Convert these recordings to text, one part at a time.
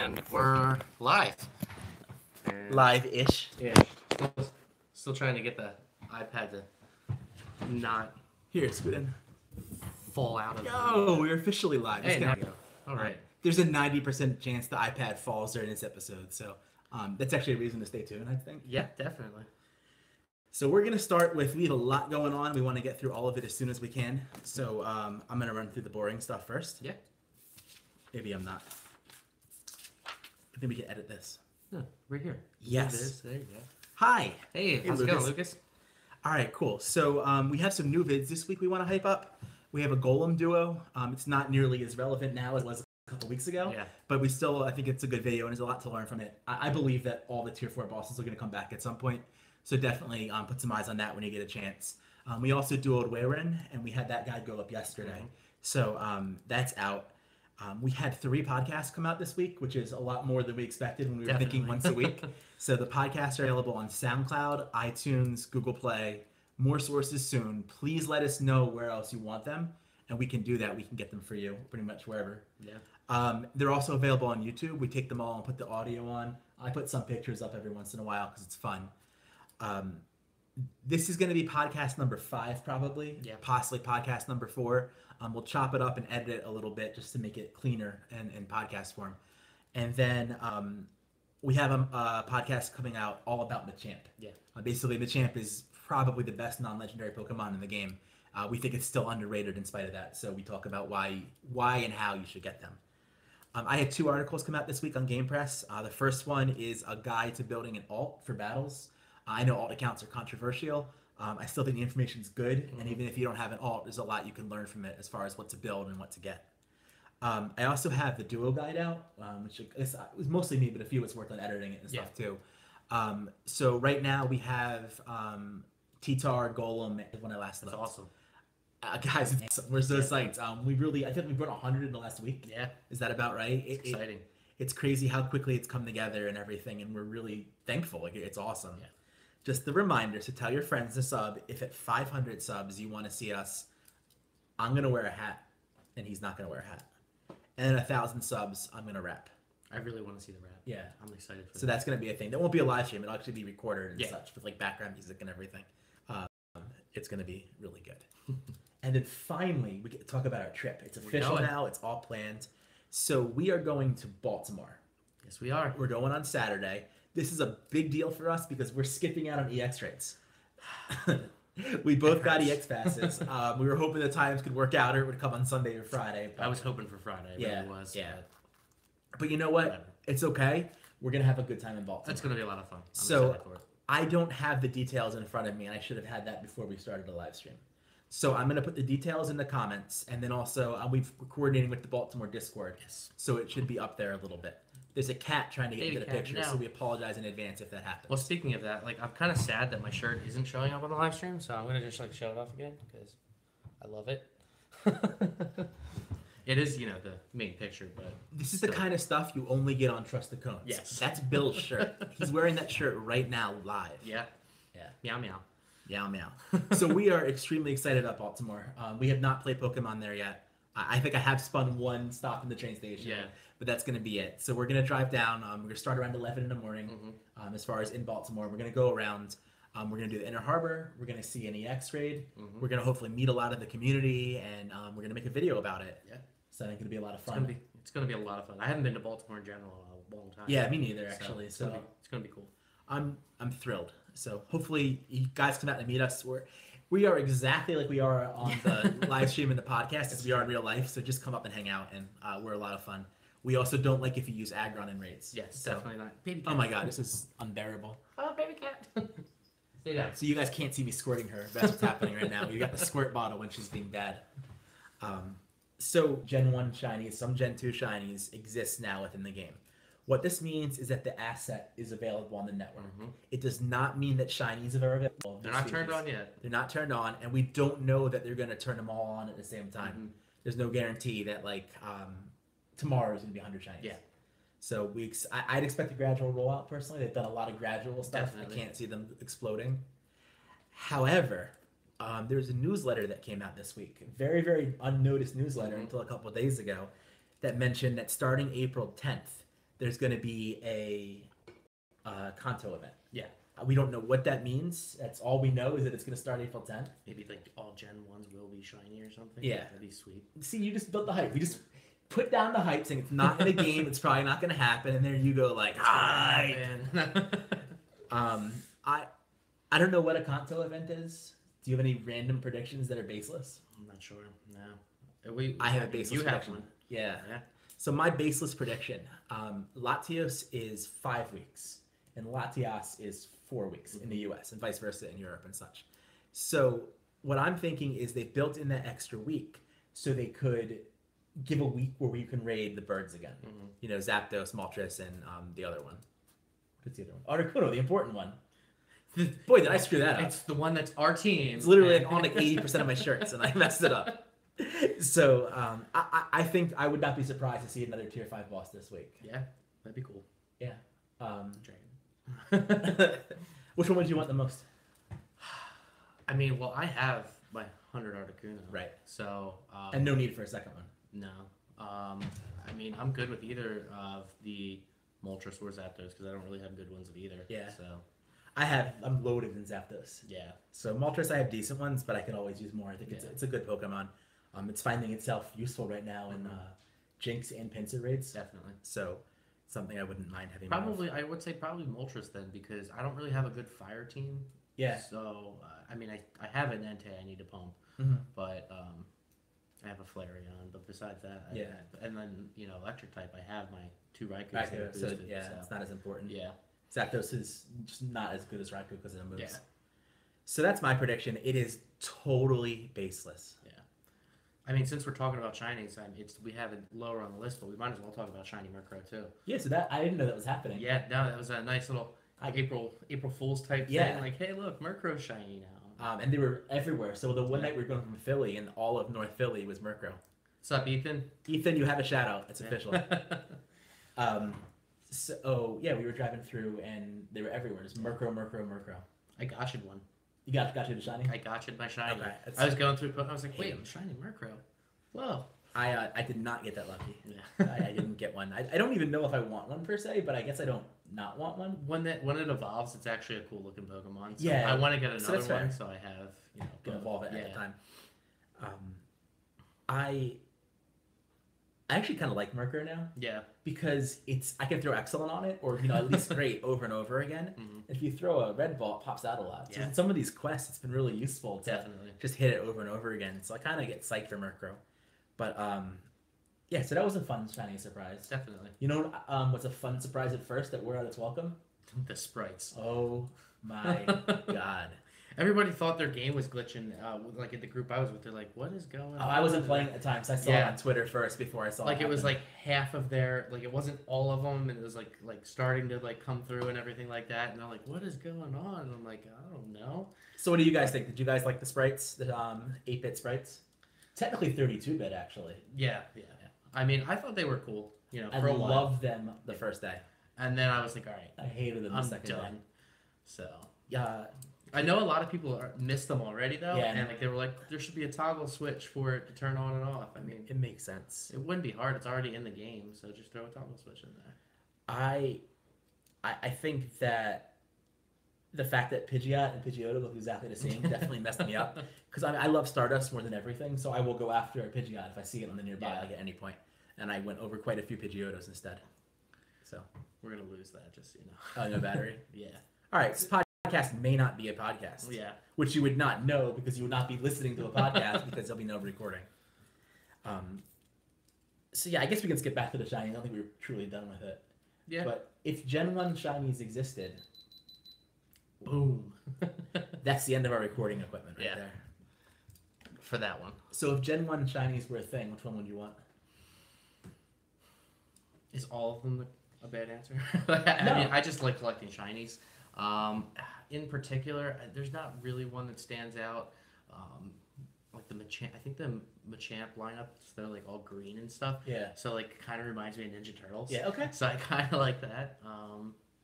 And we're live. And Live-ish. Yeah. Still trying to get the iPad to not Here, scoot in. fall out of Yo, we're officially live. Hey, It's now gonna- we go. All right. There's a 90% chance the iPad falls during this episode, so that's actually a reason to stay tuned, I think. Yeah, definitely. So we're gonna start with, we have a lot going on. We want to get through all of it as soon as we can. So I'm gonna run through the boring stuff first. Yeah. Maybe I'm not. I think we can edit this. No, right here. Yes. There it is. There you go. Hi. Hey, how's it going, Lucas? All right, cool. So we have some new vids this week we want to hype up. We have a Golem duo. It's not nearly as relevant now as it was a couple weeks ago, Yeah. but I think it's a good video and there's a lot to learn from it. I believe that all the tier 4 bosses are going to come back at some point, so definitely put some eyes on that when you get a chance. We also duoed Weirin, and we had that guy go up yesterday. So that's out. We had 3 podcasts come out this week, which is a lot more than we expected when we were thinking once a week. So the podcasts are available on SoundCloud, iTunes, Google Play, more sources soon. Please let us know where else you want them, and we can do that. We can get them for you pretty much wherever. Yeah. They're also available on YouTube. We take them all and put the audio on. I put some pictures up every once in a while because it's fun. This is going to be podcast number 5 probably, possibly podcast number 4. We'll chop it up and edit it a little bit just to make it cleaner and in podcast form. And then we have a podcast coming out all about Machamp. Yeah. Basically, Machamp is probably the best non-legendary Pokemon in the game. We think it's still underrated in spite of that, so we talk about why and how you should get them. I had 2 articles come out this week on Game Press. The first one is a guide to building an alt for battles. I know alt accounts are controversial. I still think the information is good, and even if you don't have an alt, there's a lot you can learn from it as far as what to build and what to get. I also have the Duo guide out, which it was mostly me, but a few of us worked on editing it and stuff too. So right now we have T-Tar, Golem, when I last looked. That's awesome. Guys, we're so psyched. I think we've run 100 in the last week. Yeah. Is that about right? It's exciting. It's crazy how quickly it's come together and everything, and we're really thankful. Like, it's awesome. Yeah. Just the reminder, so tell your friends to sub. If at 500 subs you want to see us, I'm going to wear a hat, and he's not going to wear a hat. And at 1,000 subs, I'm going to rap. I really want to see the rap. Yeah. I'm excited for that. So that's going to be a thing. That won't be a live stream. It'll actually be recorded and such with like background music and everything. It's going to be really good. And then finally, we get to talk about our trip. It's official now. It's all planned. So we are going to Baltimore. Yes, we are. We're going on Saturday. This is a big deal for us because we're skipping out on EX rates. We both got EX passes. We were hoping the times could work out or it would come on Sunday or Friday. I was hoping for Friday. Yeah, It was. yeah. But you know what? Whatever. It's okay. We're going to have a good time in Baltimore. That's going to be a lot of fun. I'm So excited for it. I don't have the details in front of me, and I should have had that before we started the live stream. So I'm going to put the details in the comments, and then also we're coordinating with the Baltimore Discord. Yes. So it should be up there a little bit. There's a cat trying to get into the picture, no. so we apologize in advance if that happens. Well, speaking of that, like I'm kind of sad that my shirt isn't showing up on the live stream, so I'm gonna just like show it off again because I love it. It is, the main picture, but This is the kind of stuff you only get on Trust the Cones. Yes. That's Bill's shirt. He's wearing that shirt right now live. yeah, meow meow. Meow meow. So we are extremely excited about Baltimore. We have not played Pokemon there yet. I think I have spun one stop in the train station. Yeah. But that's going to be it. So we're going to drive down. We're going to start around 11 in the morning as far as in Baltimore. We're going to go around. We're going to do the Inner Harbor. We're going to see an EX raid. We're going to hopefully meet a lot of the community, and we're going to make a video about it. Yeah. So I think it'll be a lot of fun. It's gonna be a lot of fun. I haven't been to Baltimore in general in a long time. Yeah, me neither, actually. It's gonna be cool. I'm thrilled. So hopefully you guys come out and meet us. We are exactly like we are on the live stream and the podcast as we are in real life. So just come up and hang out, and we're a lot of fun. We also don't like if you use Aggron in raids. Yes, so, definitely not. Baby cat. Oh my god, this is unbearable. Oh, baby cat. Stay down. So you guys can't see me squirting her. That's what's happening right now. You got the squirt bottle when she's being bad. So Gen 1 shinies, some Gen 2 shinies exist now within the game. What this means is that the asset is available on the network. It does not mean that shinies are available. They're not turned on yet. They're not turned on, and we don't know that they're going to turn them all on at the same time. There's no guarantee that tomorrow is going to be 100 shinies. Yeah. So I'd expect a gradual rollout personally. They've done a lot of gradual stuff. Definitely. I can't see them exploding. However, there's a newsletter that came out this week, very, very unnoticed newsletter until a couple of days ago, that mentioned that starting April 10th, there's going to be a Kanto event. Yeah. We don't know what that means. That's all we know is that it's going to start April 10th. Maybe like all Gen 1s will be shiny or something. Yeah. That'd be sweet. See, you just built the hype. We just put down the hype saying it's not in a game, it's probably not going to happen, and there you go like, hype. I don't know what a Kanto event is. Do you have any random predictions that are baseless? I'm not sure. No. I have a baseless You prediction. have one. Yeah. Yeah. So my baseless prediction, Latios is 5 weeks, and Latias is 4 weeks in the US, and vice versa in Europe and such. So what I'm thinking is they built in that extra week so they could give a week where you can raid the birds again. Mm-hmm. You know, Zapdos, Moltres, and the other one. What's the other one? Articuno, the important one. Boy, did I screw that up. It's the one that's our team. It's literally like on like 80% of my shirts, and I messed it up. So I think I would not be surprised to see another tier 5 boss this week. Yeah, that'd be cool. Yeah. Dragon. Which one would you want the most? I mean, well, I have my 100 Articuno. Right. So. And no need for a second one. No. I mean, I'm good with either of the Moltres or Zapdos because I don't really have good ones of either. Yeah. So. I'm loaded in Zapdos. Yeah. So Moltres, I have decent ones, but I could always use more. I think Yeah. it's a good Pokemon. It's finding itself useful right now in Jinx and Pinsir raids. Definitely. So something I wouldn't mind having. more of. Probably, I would say probably Moltres then because I don't really have a good fire team. Yeah. So, I mean, I have an Entei I need to pump, Mm-hmm. but I have a Flareon. But besides that, Yeah. and then, you know, electric type, I have my 2 Raikus. Raikou, that are so boosted, yeah, so. it's not as important. Yeah. Zapdos is just not as good as Raikou because of the moves. Yeah. So that's my prediction. It is totally baseless. Yeah. I mean, since we're talking about shinies, we have it lower on the list, but we might as well talk about shiny Murkrow too. Yeah, so that I didn't know that was happening. Yeah, no, that was a nice little April Fool's type Yeah. thing. Like, hey, look, Murkrow's shiny now. And they were everywhere. So the one night we were going from Philly, and all of North Philly was Murkrow. What's up, Ethan? Ethan, you have a shout out. It's Yeah. official. So yeah, we were driving through, and they were everywhere. Just Murkrow. I gotcha'd one. You got you the shiny. I gotcha'd my shiny. Okay, I was going through, I was like, wait, I'm shiny Murkrow. Whoa. I did not get that lucky. Yeah. I didn't get one. I don't even know if I want one per se, but I guess I don't not want one. When it evolves, it's actually a cool looking Pokemon. So Yeah, I want to get so another that's fair. one, so I have, you know, Can both. evolve it Yeah. at the time. I actually kind of like Murkrow now Yeah. because I can throw Excellent on it, or at least Great over and over again. Mhm. If you throw a Red Ball, it pops out a lot. So Yeah. in some of these quests, it's been really useful to Definitely. just hit it over and over again. So I kind of get psyched for Murkrow. But yeah, so that was a fun shiny surprise. Definitely. You know what's a fun surprise at first that wore out its welcome? The sprites. Oh my god. Everybody thought their game was glitching. Like in the group I was with, they're like, "What is going on?" I wasn't playing at the time, so I saw it Yeah. on Twitter first before I saw Like it was happen. like half of their, like it wasn't all of them, and it was like starting to like come through and everything like that. And they're like, "What is going on?" And I'm like, "I don't know." So what do you guys think? Did you guys like the sprites, the 8-bit sprites? Technically 32-bit, actually. Yeah. I mean, I thought they were cool. You know, I for a while. loved them the first day. And then I was like, "All right, I hated them the I'm second done." day. So Yeah, I know a lot of people miss them already though, Yeah. and like they were like, there should be a toggle switch for it to turn on and off. I mean, it makes sense. it wouldn't be hard. It's already in the game, so just throw a toggle switch in there. I think that the fact that Pidgeot and Pidgeotto look exactly the same definitely messed me up. Because I love Stardust more than everything, so I will go after a Pidgeot if I see it on the nearby Yeah. like at any point. And I went over quite a few Pidgeottos instead. So, We're gonna lose that, just so you know. no battery. Yeah. All right, this podcast may not be a podcast. Yeah. Which you would not know because you would not be listening to a podcast because there'll be no recording. So yeah, I guess we can skip back to the shiny. I don't think we were truly done with it. Yeah. But if Gen 1 shinies existed, Boom. that's the end of our recording equipment right Yeah. there. For that one. So if Gen 1 shinies were a thing, which one would you want? Is all of them a bad answer? I No. mean, I just like collecting shinies. In particular, there's not really one that stands out. Like the Machamp, I think the Machamp lineups, they're like all green and stuff. Yeah. So like, kind of reminds me of Ninja Turtles. Yeah, okay. So I kind of like that.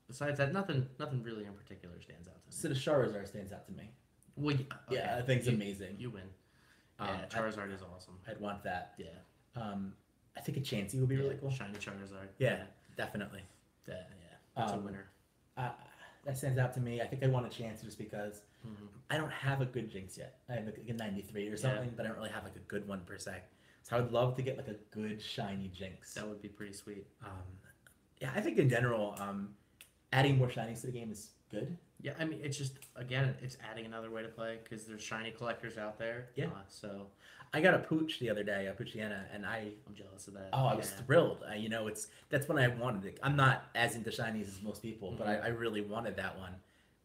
Besides that, nothing really in particular stands out to me. So the Charizard stands out to me. Well, Yeah, I think it's amazing. You win. Um, Yeah, Charizard is awesome. I'd want that. Yeah. I think a Chansey would be really cool. Shiny Charizard. Yeah. definitely. Yeah, that's a Um, winner. Uh, that stands out to me. I think I want a chance just because Hmm. I don't have a good Jinx yet. I have like a 93 or Yeah. something, but I don't really have like a good one per se. So I would love to get like a good shiny Jinx. That would be pretty sweet. Yeah, I think in general, adding more shinies to the game is good. Yeah, I mean, it's just again, it's adding another way to play because there's shiny collectors out there. Yeah. So I got a Pooch the other day, a Poochyena, and I'm jealous of that. I was thrilled. You know, that's when I wanted it. I'm not as into shinies as most people, but I really wanted that one.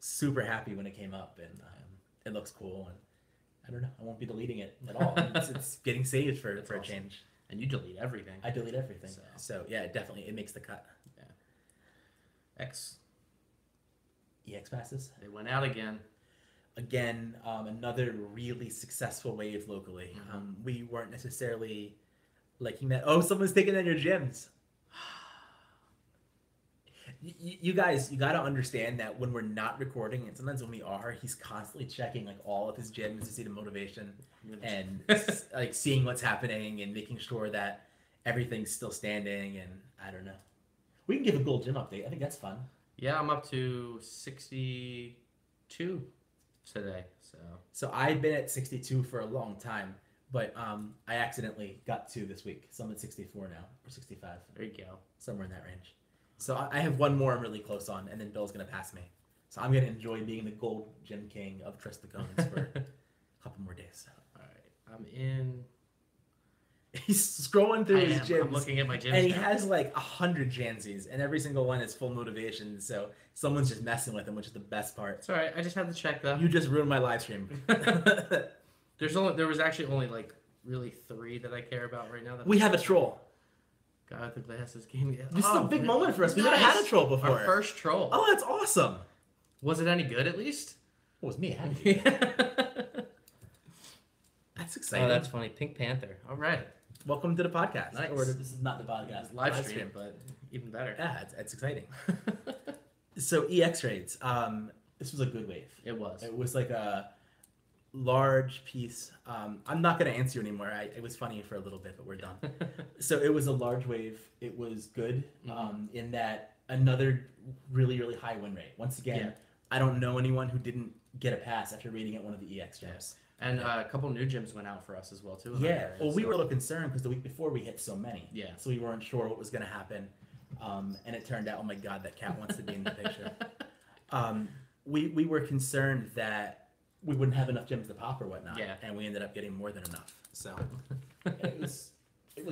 Super happy when it came up, and it looks cool. And I don't know, I won't be deleting it at all. It's getting saved for a change. And you delete everything. I delete everything. So. So yeah, definitely it makes the cut. Yeah. EX passes. They went out again. Again, another really successful wave locally. We weren't necessarily liking that. Oh, someone's taking down your gyms. You guys, you got to understand that when we're not recording, and sometimes when we are, he's constantly checking like all of his gyms to see the motivation and like seeing what's happening and making sure that everything's still standing. And I don't know. We can give a gold gym update. I think that's fun. Yeah, I'm up to 62 today. So I've been at 62 for a long time, but I accidentally got 2 this week. So I'm at 64 now, or 65. There you go. Somewhere in that range. So I have one more I'm really close on, and then Bill's going to pass me. So I'm going to enjoy being the gold gym king of Trust the Cones for a couple more days. All right. I'm in. He's scrolling through his gyms. I'm looking at my gyms and he now. has like 100 Jansies, and every single one is full motivation. So someone's just messing with him, which is the best part. It's all right. I just had to check though. You just ruined my live stream. There was actually only like really 3 that I care about right now. We have a troll. Guy with the glasses game. This is a big moment for us. We never had a troll before. Our first troll. Oh, that's awesome. Was it any good at least? It was me. That's exciting. Oh, that's funny. Pink Panther. All right. Welcome to the podcast. Nice. Or this is not the podcast. Live stream, but even better. Yeah, it's exciting. So EX raids. This was a good wave. It was. It was like a large piece. I'm not going to answer you anymore. It was funny for a little bit, but we're done. So it was a large wave. It was good in that another really, really high win rate. Once again, I don't know anyone who didn't get a pass after raiding at one of the EX gyms. And a couple new gyms went out for us as well, too. Yeah. Well, we were a little concerned because the week before we hit so many. Yeah. So we weren't sure what was going to happen. And it turned out, oh my God, that cat wants to be in the picture. We were concerned that we wouldn't have enough gyms to pop or whatnot. Yeah. And we ended up getting more than enough. So it was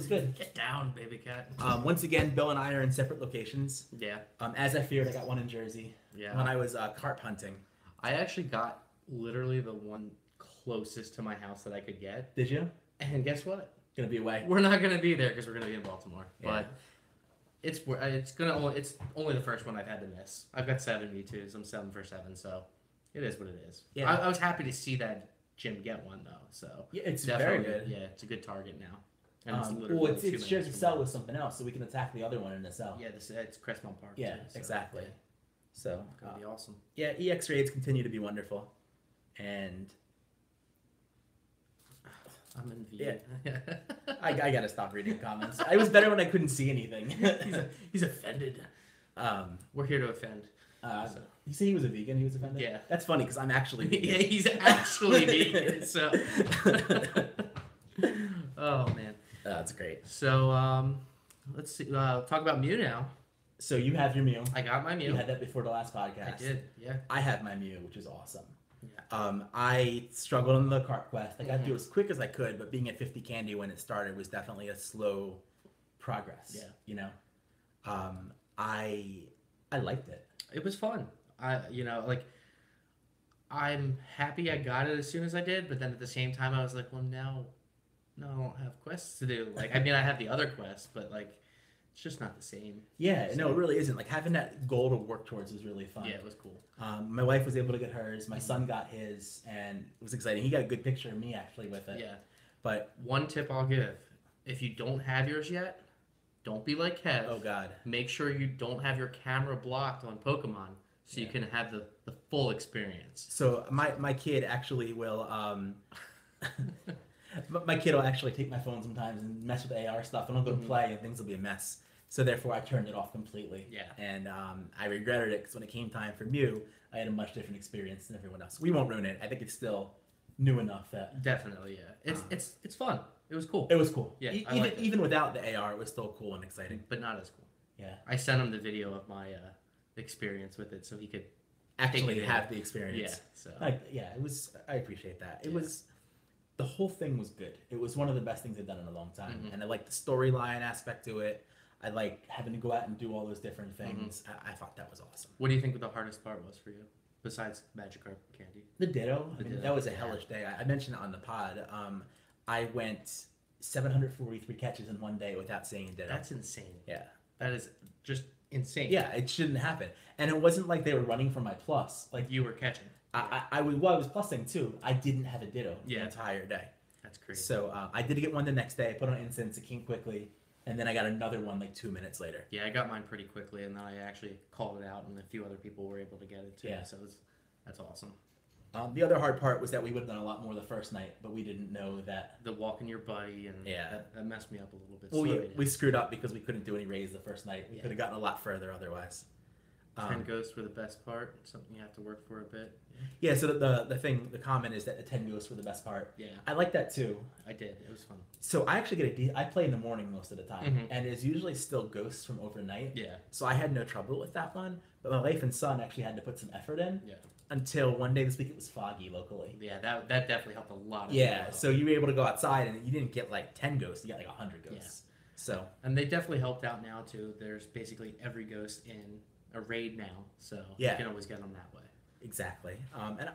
good. Get down, baby cat. Once again, Bill and I are in separate locations. Yeah. As I feared, I got one in Jersey. Yeah. When I was carp hunting. I actually got literally the one closest to my house that I could get. Did you? And guess what? Gonna be away. We're not gonna be there because we're gonna be in Baltimore. Yeah. But it's only the first one I've had to miss. I've got 7 V2s. I'm 7 for 7, so it is what it is. Yeah. I was happy to see that Jim get one though. So Yeah, it's definitely, very good. Yeah, it's a good target now. And It's 2 shared to minutes sell from with something else, so we can attack the other one in the cell. Yeah, it's Crestmont Park. Yeah, too, so, exactly. Yeah, So it's gonna be awesome. yeah, EX raids continue to be wonderful, and I'm in V. Yeah. I gotta stop reading comments. I was better when I couldn't see anything. He's offended. We're here to offend. You say he was a vegan? He was offended. Yeah. That's funny because I'm actually vegan. Yeah, he's actually vegan. So. Oh man. That's great. So let's see. Talk about Mew now. So you have your Mew. I got my Mew. You had that before the last podcast. I did. Yeah. I have my Mew, which is awesome. Yeah. I struggled on the carp quest. I got to do it as quick as I could, but being at 50 candy when it started was definitely a slow progress. Yeah. You know, I liked it. It was fun. I'm happy I got it as soon as I did, but then at the same time I was like, well, now I don't have quests to do. Like, I mean, I have the other quests, but like, it's just not the same. Yeah, no, it really isn't. Like having that goal to work towards was really fun. Yeah, it was cool. My wife was able to get hers. My son got his, and it was exciting. He got a good picture of me actually with it. Yeah. But one tip I'll give: if you don't have yours yet, don't be like Kev. oh god, Make sure you don't have your camera blocked on Pokemon, so you can have the full experience. so my kid actually will. My kid will actually take my phone sometimes and mess with AR stuff, and I'll go play, and things will be a mess. So therefore, I turned it off completely. Yeah. And I regretted it because when it came time for Mew, I had a much different experience than everyone else. We won't ruin it. I think it's still new enough that Definitely, yeah. It's fun. It was cool. it was cool. Yeah, I even liked it. even without the AR, it was still cool and exciting. But not as cool. Yeah. I sent him the video of my experience with it so he could Actually take it have in. the experience. Yeah. So It was. I appreciate that. It Yeah. was. The whole thing was good. It was one of the best things I've done in a long time, Mhm. and I like the storyline aspect to it. I like having to go out and do all those different things. I thought that was awesome. what do you think the hardest part was for you, besides Magikarp candy? The Ditto. I The mean, Ditto, that was a yeah. hellish day. I mentioned it on the pod. I went 743 catches in one day without seeing a Ditto. That's insane. Yeah. That is just insane. Yeah, it shouldn't happen. And it wasn't like they were running for my plus. Like Like you were catching. I was plussing too. I didn't have a Ditto Yeah. the entire day. That's crazy. So I did get one the next day. I put on instance. It came quickly, and then I got another one like 2 minutes later. Yeah, I got mine pretty quickly, and then I actually called it out, and a few other people were able to get it too. Yeah. So that's awesome. The other hard part was that we would have done a lot more the first night, but we didn't know that. The walking your buddy, and Yeah. that messed me up a little bit. Well, Slowed me we down. screwed up because we couldn't do any raids the first night. We Yeah. could have gotten a lot further otherwise. 10 ghosts were the best part. Something you have to work for a bit. Yeah. So the comment is that the 10 ghosts were the best part. Yeah, I like that too. I did. It was fun. So I actually I play in the morning most of the time, Mhm. and it's usually still ghosts from overnight. Yeah, So I had no trouble with that one. But my wife and son actually had to put some effort in. Yeah. Until one day this week it was foggy locally. yeah. That definitely helped a lot. Of Yeah, people. so you were able to go outside and you didn't get like 10 ghosts, you got like 100 ghosts. So, And they definitely helped out now too. There's basically every ghost in a raid now, so Yeah. you can always get them that way. exactly. And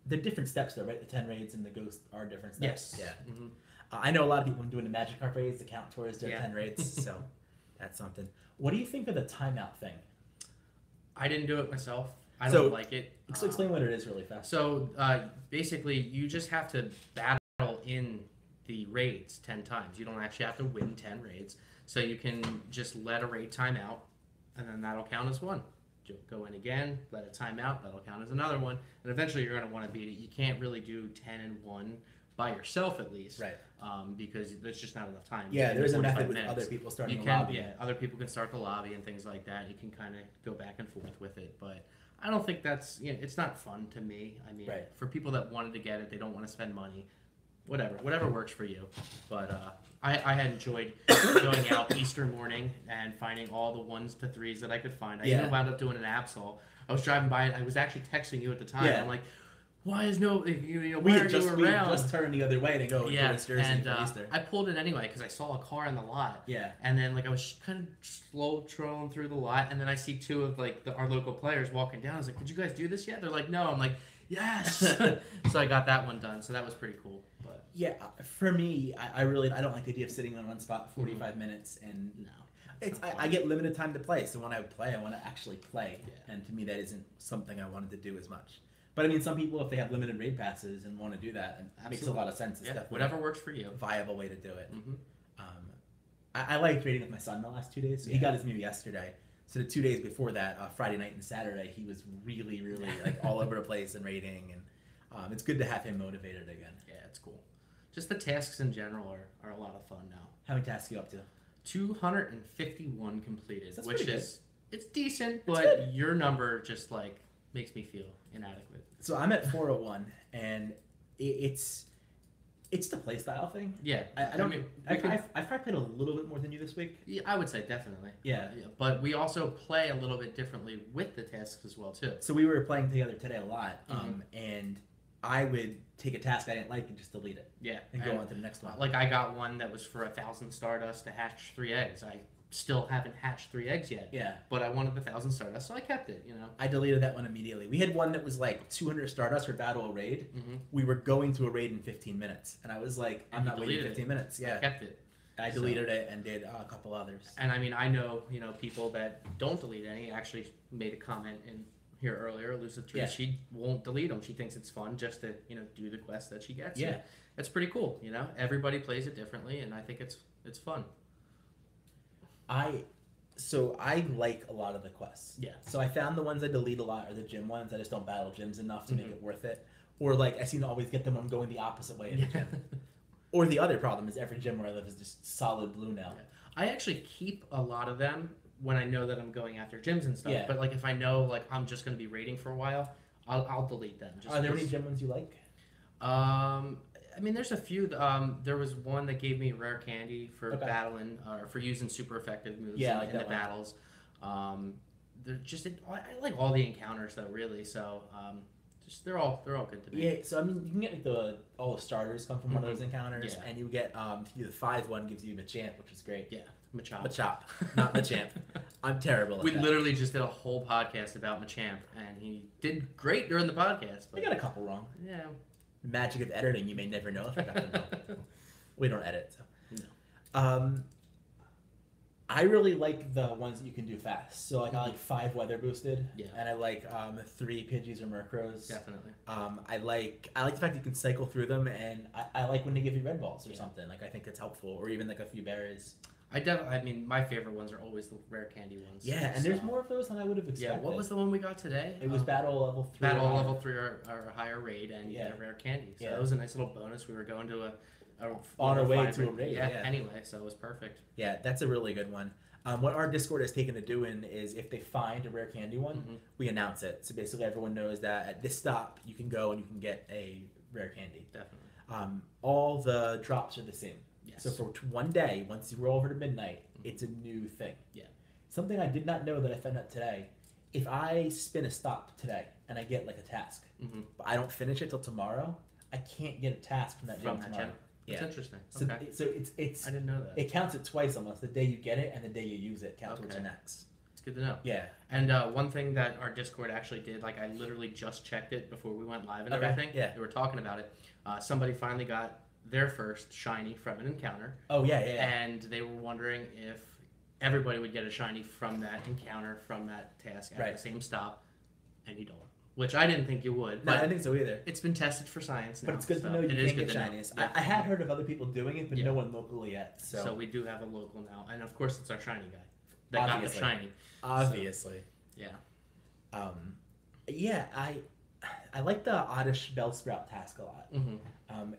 they're different steps though, right? The 10 raids and the ghosts are different steps. Yes. Yeah. hmm I know a lot of people doing the Magikarp raids to count towards their Yeah. 10 raids, so that's something. What do you think of the timeout thing? I didn't do it myself. I So, don't like it. Explain what it is really fast. So basically, you just have to battle in the raids 10 times. You don't actually have to win 10 raids. So you can just let a raid time out, and then that'll count as one. You'll go in again, let it time out, that'll count as another one, and eventually you're going to want to beat it. You can't really do 10 and 1 by yourself, at least, Right. Because there's just not enough time. Yeah, there's a 45 method with minutes. other people starting You a can, lobby. yeah, other people can start the lobby and things like that. You can kind of go back and forth with it, but I don't think that's, it's not fun to me. I mean, Right. for people that wanted to get it, they don't want to spend money. Whatever works for you. But I had enjoyed going out Easter morning and finding all the 1s to 3s that I could find. I even Yeah. wound up doing an Absol. I was driving by it. I was actually texting you at the time. Yeah. I'm like, why is no, We why had are just, you we had around? just turned the other way to go Yeah, towards Jersey and for Easter. I pulled it anyway because I saw a car in the lot. Yeah. And then like I was kind of slow trolling through the lot, and then I see two of like our local players walking down. I was like, "Did you guys do this yet?" They're like, "No." I'm like, "Yes." So I got that one done. So that was pretty cool. But Yeah, for me, I really I don't like the idea of sitting on one spot for 45 minutes and no, it's, not I fun. get limited time to play. So when I play, I want to actually play, Yeah. and to me that isn't something I wanted to do as much. But I mean, some people if they have limited raid passes and want to do that, it makes a Absolutely. lot of sense. It's Yeah, definitely whatever works for you. a viable way to do it. hmm I liked raiding with my son the last 2 days. So he Yeah. got his Mew yesterday. So the 2 days before that, Friday night and Saturday, he was really like all over the place and raiding, and it's good to have him motivated again. Yeah, it's cool. Just the tasks in general are a lot of fun now. How many tasks you up to? 251 completed, That's which pretty is it's decent, It's but good. your number just like makes me feel inadequate. So I'm at 401, and it's the playstyle thing. Yeah, I don't. mean, I've probably played a little bit more than you this week. yeah, I would say definitely. Yeah. But we also play a little bit differently with the tasks as well too. So we were playing together today a lot, Mhm. and I would take a task I didn't like and just delete it Yeah, and go on to the next one. Like I got one that was for 1,000 Stardust to hatch 3 eggs. I still haven't hatched 3 eggs yet, Yeah, but I wanted the 1,000 Stardust, so I kept it. I deleted that one immediately. We had one that was like 200 Stardust for battle a raid. Mm-hmm. We were going to a raid in 15 minutes, and I was like, I'm And you not waiting deleted 15 minutes. I Yeah, kept it. I deleted it and did a couple others. And I mean, I know people that don't delete any. Actually, made a comment in here earlier. Elusive Truth. Yeah. She won't delete them. She thinks it's fun just to do the quest that she gets. Yeah. And it's pretty cool. Everybody plays it differently, and I think it's fun. I like a lot of the quests. Yeah. So I found the ones I delete a lot are the gym ones. I just don't battle gyms enough to make Mhm. it worth it. Or like I seem to always get them when I'm going the opposite way of the Yeah. gym. Or the other problem is every gym where I live is just solid blue now. I actually keep a lot of them when I know that I'm going after gyms and stuff. Yeah. But like if I know like I'm just going to be raiding for a while, I'll delete them. Just Are there any because- gym ones you like? I mean, there's a few. There was one that gave me rare candy for Okay. battling or for using super effective moves Yeah, I in, like in the that one. battles. They're just I like all the encounters though, really. So just they're all good to me. Yeah, so I mean, you can get like all the starters come from one of those encounters, Yeah. and you get the 5 one gives you Machamp, which is great. Yeah, Machop. Machop, not Machamp. I'm terrible at We that. literally just did a whole podcast about Machamp, and he did great during the podcast. I But got a couple wrong. yeah. The magic of editing, you may never know if I got them wrong. We don't edit, so. No. I really like the ones that you can do fast. So like I like 5 weather boosted, Yeah. and I like 3 Pidgeys or Murkrows. Definitely. I like the fact that you can cycle through them, and I like when they give you red balls or Yeah. something. Like I think it's helpful, or even like a few berries. I mean, my favorite ones are always the rare candy ones. Yeah, and there's more of those than I would have expected. Yeah, what was the one we got today? It was battle level 3. Battle or level higher. 3 or a higher raid, and you Yeah. get a rare candy. So Yeah. that was a nice little bonus. We were going to a On our level way 5 to a raid, yeah. Anyway, so it was perfect. Yeah, that's a really good one. What our Discord has taken to doing is if they find a rare candy one, Mhm. we announce it. So basically everyone knows that at this stop you can go and you can get a rare candy. Definitely. All the drops are the same. Yes. So for one day, once you roll over to midnight, it's a new thing. Yeah. Something I did not know that I found out today. If I spin a stop today and I get like a task, Mhm. but I don't finish it till tomorrow, I can't get a task from that From gym that tomorrow. gym. That's Yeah. interesting. So, Okay. so it's I didn't know that. it counts it twice almost. The day you get it and the day you use it counts towards Okay. your next. It's good to know. Yeah. And one thing that our Discord actually did, like I literally just checked it before we went live and Okay, everything. yeah. They were talking about it. Somebody finally got their first shiny from an encounter, Oh yeah. and they were wondering if everybody would get a shiny from that encounter, from that task at Right. the same stop, and you don't. Which I didn't think you would, No, but I don't think so either. it's been tested for science now. But it's good so to know you it is can good get to know. shinies. Yeah. I had heard of other people doing it, but Yeah. no one locally yet. So we do have a local now, and of course it's our shiny guy that Obviously. got the shiny. obviously. Yeah. Yeah, I like the Oddish Bellsprout task a lot. hmm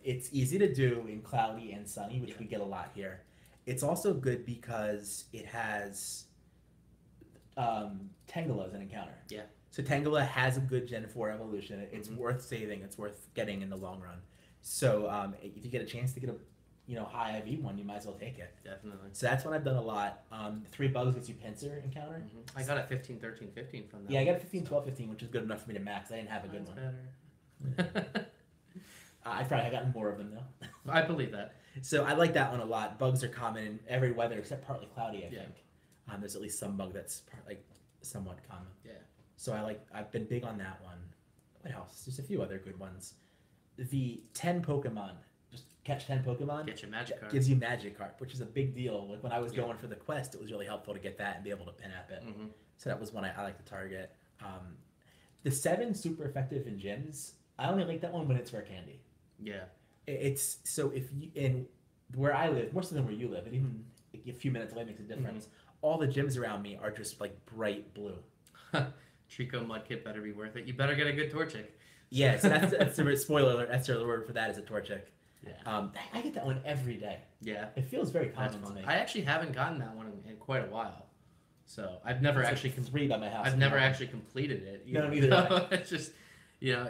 It's easy to do in cloudy and sunny, which Yeah. we get a lot here. It's also good because it has Tangela as an encounter. Yeah. So Tangela has a good Gen 4 evolution. It's Mhm. worth saving. It's worth getting in the long run. So if you get a chance to get a high IV one, you might as well take it. Definitely. So that's what I've done a lot. 3 bugs gets you Pinsir encounter. I got a 15, 13, 15 from that. Yeah, I got a 15, 12, 15, which is good enough for me to max. I didn't have a good Mine's one. better. I probably have gotten more of them though. I believe that. So I like that one a lot. Bugs are common in every weather except partly cloudy, I Yeah. think. There's at least some bug that's somewhat common. Yeah. So I've been big on that one. What else? There's a few other good ones. The 10 Pokemon, just catch 10 Pokemon, Get your magic card. gives you Magikarp, which is a big deal. Like when I was Yeah. going for the quest, it was really helpful to get that and be able to pin up it. hmm So that was one I like to target. The 7 super effective in gyms. I only like that one when it's rare candy. Yeah. It's so if you in where I live, more so than where you live, and even a few minutes away makes a difference. All the gyms around me are just like bright blue. Trico Mudkip better be worth it. You better get a good Torchic. Yeah, so that's the spoiler alert. That's the word for that is a Torchic. Yeah. I get that one every day. Yeah. It feels very That's common to fun. me. I actually haven't gotten that one in quite a while. So I've never It's actually like 3 by my house. I've never actually completed it. No, either. neither have I. It's just,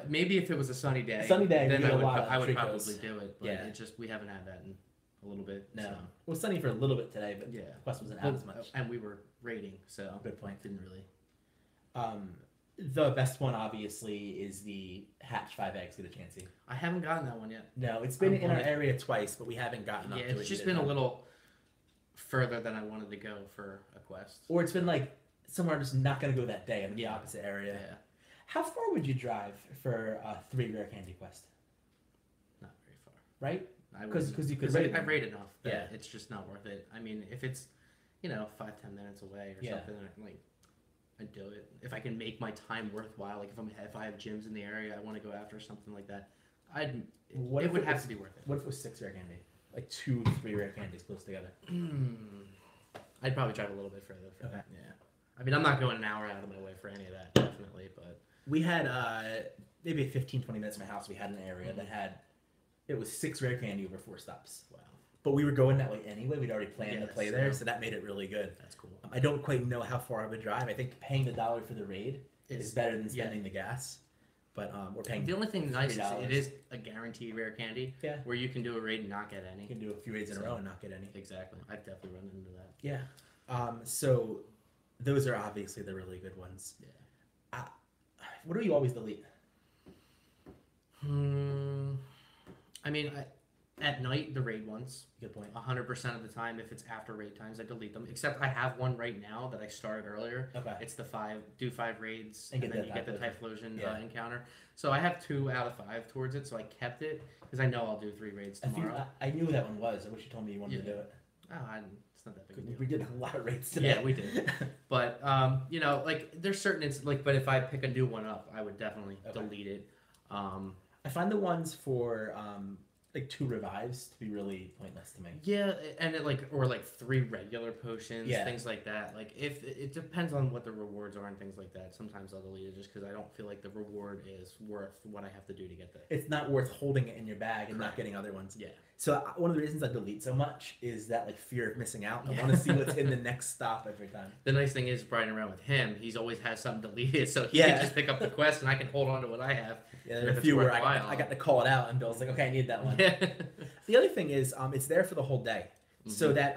maybe if it was a sunny day, Sunny day, then we get I a would, lot of I would Tricos. probably do it. But Yeah. it just we haven't had that in a little bit. No. So. It was sunny for a little bit today, but Yeah. the quest wasn't out as much. And we were raiding, so Good point. didn't really. The best one obviously is the hatch 5 eggs get a chancey. I haven't gotten that one yet. No, it's been I'm in our on it. area twice, but we haven't gotten up Yeah, to it. it's just either. been a little further than I wanted to go for a quest. Or it's been like somewhere I'm just not gonna go that day. I'm in the Yeah. opposite area. Yeah, How far would you drive for a 3 rare candy quest? not very far. Right? I 'Cause wouldn't- you could 'cause raid I've them. raided enough that Yeah. it's just not worth it. I mean, if it's 5-10 minutes away or Yeah. something, I'd do it. If I can make my time worthwhile, like if I have gyms in the area I want to go after something like that, it What if would it have was- to be worth it. What if it was 6 rare candy? Like 2, 3 rare candies close together. I'd probably drive a little bit further for Okay. that. Yeah. I mean, I'm not going an hour out of my way for any of that, definitely, but We had maybe 15, 20 minutes from my house. We had an area that had it was 6 rare candy over 4 stops. wow. but we were going that way anyway. We'd already planned to Yeah, play so- there, so that made it really good. That's cool. I don't quite know how far I would drive. I think paying the $1 for the raid is better than spending the gas. But we're paying. The only thing nice is $3. it is a guaranteed rare candy. Yeah. Where you can do a raid and not get any. You can do a few raids in a row and not get any. Exactly. I've definitely run into that. Yeah. So those are obviously the really good ones. Yeah. What do you always delete? I mean, at night, the raid ones. Good point. 100% of the time, if it's after raid times, I delete them. Except I have one right now that I started earlier. Okay. It's the 5 raids, And and get then you that get the Typhlosion. Typhlosion encounter. So I have 2 out of 5 towards it, so I kept it because I know I'll do 3 raids tomorrow. I knew that one was. I wish you told me you wanted to do it. Oh, it's not that big a deal. We did a lot of raids today. Yeah, we did. But you know, like there's certain but if I pick a new one up, I would definitely delete it. I find the ones for like 2 revives to be really pointless to me. Yeah, and it or 3 regular potions, things like that. Like if it depends on what the rewards are and things like that. Sometimes I'll delete it just because I don't feel like the reward is worth what I have to do to get there. It's not worth holding it in your bag and not getting other ones. Yeah. So one of the reasons I delete so much is that like fear of missing out. I want to see what's in the next stop every time. The nice thing is riding around with him, he's always has something deleted, so he can just pick up the quest and I can hold on to what I have. Yeah, there are a few where I got to call it out and Bill's like, okay, I need that one. The other thing is it's there for the whole day. Mm-hmm. So that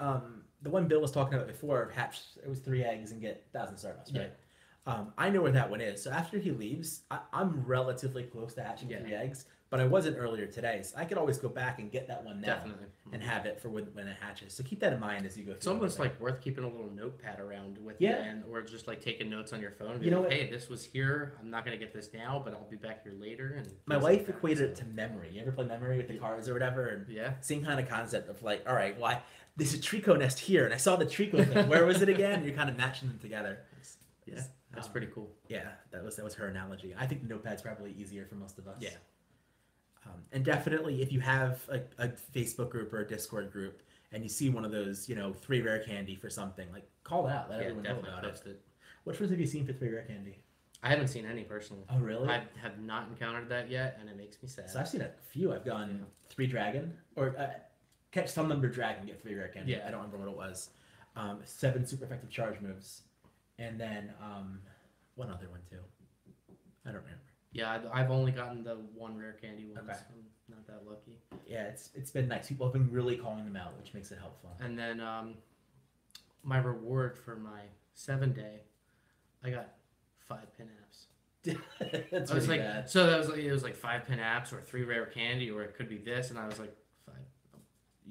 the one Bill was talking about before, hatch, it was 3 eggs and get 1,000 Stardust, right? I know where that one is. So after he leaves, I'm relatively close to hatching 3 eggs, but I wasn't earlier today. So I could always go back and get that one now and have it for when it hatches. So keep that in mind as you go through. It's almost like worth keeping a little notepad around with you, or just like taking notes on your phone. You know what? Hey, this was here. I'm not going to get this now, but I'll be back here later. And my wife equated it to memory. You ever play memory with the cards or whatever? And same kind of concept of like, all right, well, there's a Trico nest here, and I saw the Trico thing. Where was it again? And you're kind of matching them together. Yeah, that's pretty cool. Yeah, that was her analogy. I think the notepad's probably easier for most of us. Yeah. And definitely, if you have a Facebook group or a Discord group, and you see one of those, 3 rare candy for something, like call it out. Let everyone know about it. Which ones have you seen for 3 rare candy? I haven't seen any personally. Oh, really? I have not encountered that yet, and it makes me sad. So I've seen a few. I've gone 3 dragon, or catch some number dragon, get 3 rare candy. Yeah. I don't remember what it was. 7 super effective charge moves, and then one other one too. I don't remember. Yeah, I've only gotten the 1 rare candy once. Okay. I'm not that lucky. Yeah, it's been nice. People have been really calling them out, which makes it helpful. And then my reward for my 7-day, I got 5 pin apps. That's really like bad. So that was it was like 5 pin apps or 3 rare candy, or it could be this, and I was like, 5.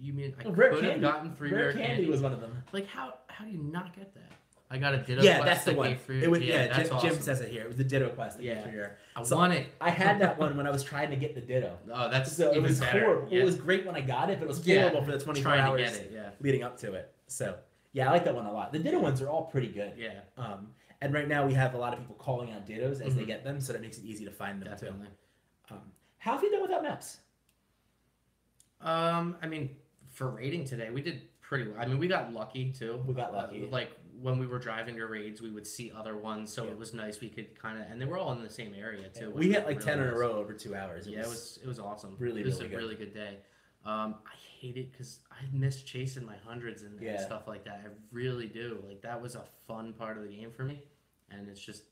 You mean I could have gotten 3 rare candy? Was one of them. Like how do you not get that? I got a Ditto quest. That's the one. It was that's Jim awesome. says it here. It was the Ditto quest. I want it. I had that one when I was trying to get the Ditto. Oh, that's so even it was better. horrible. Yeah. It was great when I got it, but it was horrible for the 24 hours leading up to it. So yeah, I like that one a lot. The Ditto ones are all pretty good. Yeah. And right now we have a lot of people calling out Dittos as they get them, so that makes it easy to find them too. How have you done without maps? I mean, for raiding today, we did pretty well. I mean, we got lucky too. We got lucky. Like when we were driving to raids, we would see other ones, so it was nice. We could kind of, and they were all in the same area too. We hit like 10 in a row over 2 hours. It was awesome. Really, it was really a really good day. I hate it because I miss chasing my hundreds and stuff like that. I really do. Like that was a fun part of the game for me, and it's just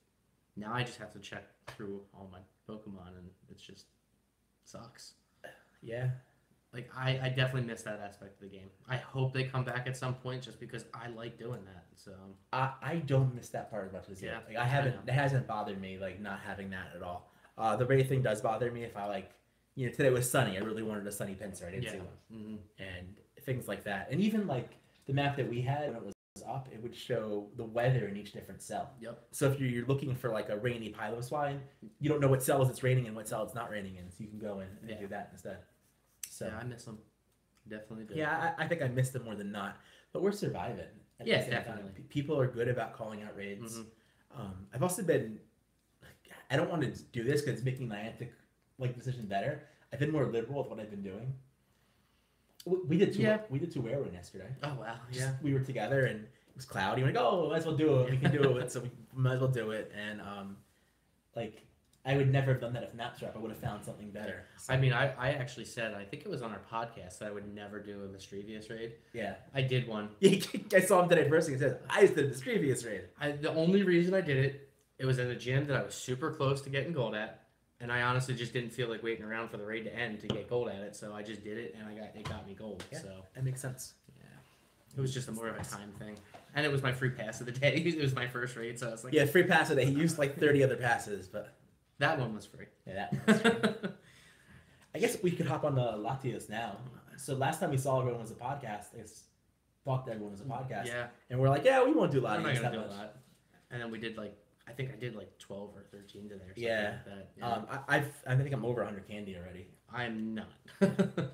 now I just have to check through all my Pokemon, and it's just sucks. Yeah. Like, I definitely miss that aspect of the game. I hope they come back at some point just because I like doing that. So I don't miss that part as much as you. Like, I haven't. It hasn't bothered me, like, not having that at all. The raid thing does bother me if I, like, today was sunny. I really wanted a sunny pincer. I didn't see one. Mm-hmm. And things like that. And even, like, the map that we had, when it was up, it would show the weather in each different cell. Yep. So if you're looking for, like, a rainy Piloswine, you don't know what cells it's raining in, what cell it's not raining in. So you can go in and do that instead. So, yeah, I miss them. Definitely do. Yeah, I think I missed them more than not. But we're surviving. Yeah, definitely. People are good about calling out raids. Mm-hmm. I've also been... I don't want to do this because it's making my Niantic decision better. I've been more liberal with what I've been doing. We did two Werewolf yesterday. Oh, wow. Yeah. We were together and it was cloudy. We're like, oh, might as well do it. We can do it. So we might as well do it. And, I would never have done that if Mapstrap. I would have found something better. So, I mean, I actually said, I think it was on our podcast, that I would never do a Mischievous raid. yeah. I did one. I saw him today first thing. He said, I just did a Mischievous raid. The only reason I did it, it was in a gym that I was super close to getting gold at. And I honestly just didn't feel like waiting around for the raid to end to get gold at it, so I just did it, and it got me gold. Yeah, so that makes sense. yeah, it was just more of a time thing, and it was my free pass of the day. It was my first raid, so I was like, Yeah, free pass today. He used like 30 other passes, but that one was free. yeah, that. I guess we could hop on the Latios now. So last time we saw everyone was a podcast, I thought everyone was a podcast. Yeah, And we're like, yeah, we won't do I'm not Latios gonna that do much. a lot. And then we did I think I did 12 or 13 today or something Yeah. like that. Yeah. I think I'm over 100 candy already. I'm not.